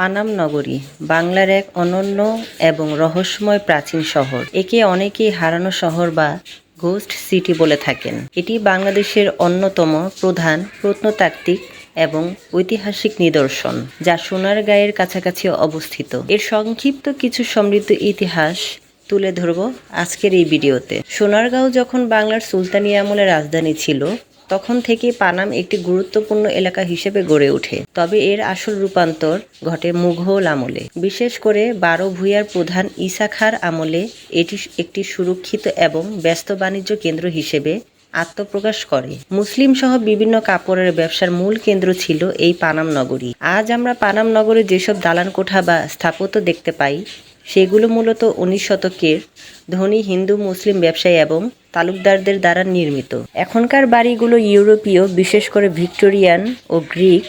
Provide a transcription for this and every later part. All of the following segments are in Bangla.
পানাম নগরী বাংলার এক অনন্য এবং রহস্যময় প্রাচীন শহর। একে অনেকেই হারানো শহর বা গোস্ট সিটি বলে থাকেন। এটি বাংলাদেশের অন্যতম প্রধান প্রত্নতাত্ত্বিক এবং ঐতিহাসিক নিদর্শন, যা সোনারগাঁয়ের কাছাকাছি অবস্থিত। এর সংক্ষিপ্ত কিছু সমৃদ্ধ ইতিহাস তুলে ধরব আজকের এই ভিডিওতে। সোনারগাঁও যখন বাংলার সুলতানি আমলের রাজধানী ছিল, তখন থেকে পানাম একটি গুরুত্বপূর্ণ এলাকা হিসেবে গড়ে ওঠে। তবে এর আসল রূপান্তর ঘটে মুঘল আমলে, বিশেষ করে 12 ভূঁইয়ার প্রধান ঈসা খাঁর আমলে এটি একটি সুরক্ষিত এবং ব্যস্ত বাণিজ্য কেন্দ্র হিসেবে আত্মপ্রকাশ করে। মুসলিম সহ বিভিন্ন কাপড়ের ব্যবসার মূল কেন্দ্র ছিল এই পানাম নগরী। আজ আমরা পানাম নগরে যেসব দালান কোঠা বা স্থাপত্য দেখতে পাই, সেগুলো মূলত 19 শতকের ধনী হিন্দু মুসলিম ব্যবসায়ী এবং তালুকদারদের দ্বারা নির্মিত। এখনকার বাড়িগুলো ইউরোপীয়, বিশেষ করে ভিক্টোরিয়ান ও গ্রিক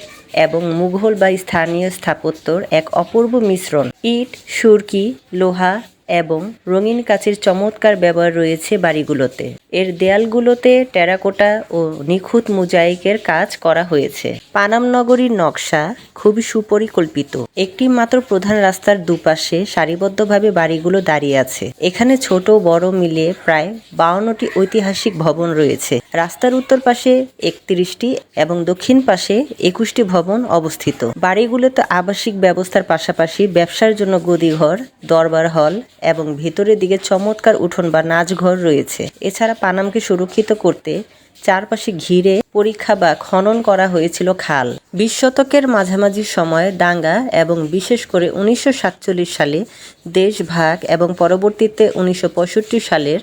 এবং মুঘল বা স্থানীয় স্থাপত্যর এক অপূর্ব মিশ্রণ। ইট, সুরকি, লোহা এবং রঙিন কাচের চমৎকার ব্যবহার রয়েছে বাড়িগুলোতে। এর দেয়ালগুলোতে টেরাকোটা ও নিখুঁত মোজাইকের কাজ করা হয়েছে। পানাম নগরীর নকশা খুবই সুপরিকল্পিত। একটি মাত্র প্রধান রাস্তার দুপাশে সারিবদ্ধভাবে বাড়িগুলো দাঁড়িয়ে আছে। এখানে ছোট বড় মিলিয়ে প্রায় 52টি ঐতিহাসিক ভবন রয়েছে। রাস্তার উত্তর পাশে 31টি এবং দক্ষিণ পাশে 21টি ভবন অবস্থিত। বাড়িগুলোতে আবাসিক ব্যবস্থার পাশাপাশি ব্যবসার জন্য গদিঘর, দরবার হল এবং ভেতরের দিকে চমৎকার উঠোন বা নাচঘর রয়েছে। এছাড়া পানামকে সুরক্ষিত করতে চারপাশে ঘিরে পরীক্ষা বা খনন করা হয়েছিল খাল। 20 শতকের মাঝামাঝি সময়ে দাঙ্গা এবং বিশেষ করে 1947 সালে দেশ ভাগ এবং পরবর্তীতে 1965 সালের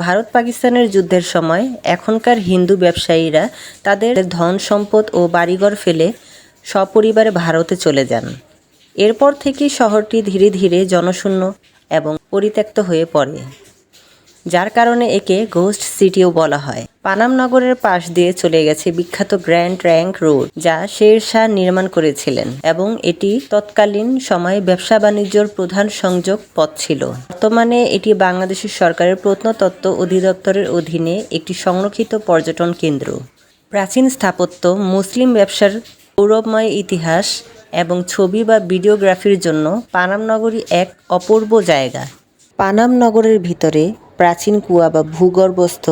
ভারত পাকিস্তানের যুদ্ধের সময় এখনকার হিন্দু ব্যবসায়ীরা তাদের ধন সম্পদ ও বাড়িঘর ফেলে সপরিবারে ভারতে চলে যান। এরপর থেকেই শহরটি ধীরে ধীরে জনশূন্য এবং পরিত্যক্ত হয়ে পড়ে, যার কারণে একে গোস্ট সিটিও বলা হয়। পানাম নগরের পাশ দিয়ে চলে গেছে বিখ্যাত গ্র্যান্ড ট্রাঙ্ক রোড, যা শের শাহ নির্মাণ করেছিলেন এবং এটি তৎকালীন সময়ে ব্যবসা বাণিজ্যর প্রধান সংযোগ পথ ছিল। বর্তমানে এটি বাংলাদেশের সরকারের প্রত্নতত্ত্ব অধিদপ্তরের অধীনে একটি সংরক্ষিত পর্যটন কেন্দ্র। প্রাচীন স্থাপত্য, মুসলিম ব্যবসার গৌরবময় ইতিহাস এবং ছবি বা ভিডিওগ্রাফির জন্য পানাম নগরী এক অপূর্ব জায়গা। পানাম নগরের ভিতরে প্রাচীন কুয়া বা ভূগর্ভস্থ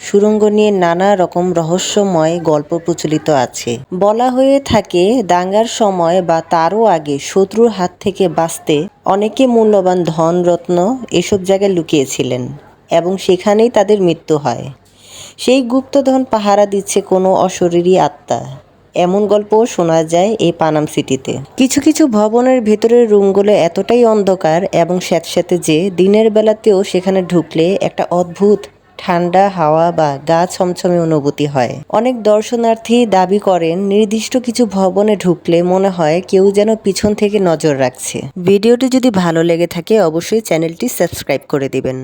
সুড়ঙ্গ নিয়ে নানা রকম রহস্যময় গল্প প্রচলিত আছে। বলা হয়ে থাকে, দাঙ্গার সময় বা তারও আগে শত্রুর হাত থেকে বাঁচতে অনেকে মূল্যবান ধন রত্ন এসব জায়গায় লুকিয়েছিলেন এবং সেখানেই তাদের মৃত্যু হয়। সেই গুপ্তধন পাহারা দিচ্ছে কোনো অশরীরী আত্মা, এমন গল্পও শোনা যায় এই পানাম সিটিতে। কিছু কিছু ভবনের ভেতরের রুমগুলো এতটাই অন্ধকার এবং স্যাঁতস্যাঁতে যে দিনের বেলাতেও সেখানে ঢুকলে একটা অদ্ভুত ঠান্ডা হাওয়া বা গা ছমছমে অনুভূতি হয়। অনেক দর্শনার্থী দাবি করেন, নির্দিষ্ট কিছু ভবনে ঢুকলে মনে হয় কেউ যেন পিছন থেকে নজর রাখছে। ভিডিওটি যদি ভালো লেগে থাকে অবশ্যই চ্যানেলটি সাবস্ক্রাইব করে দিবেন।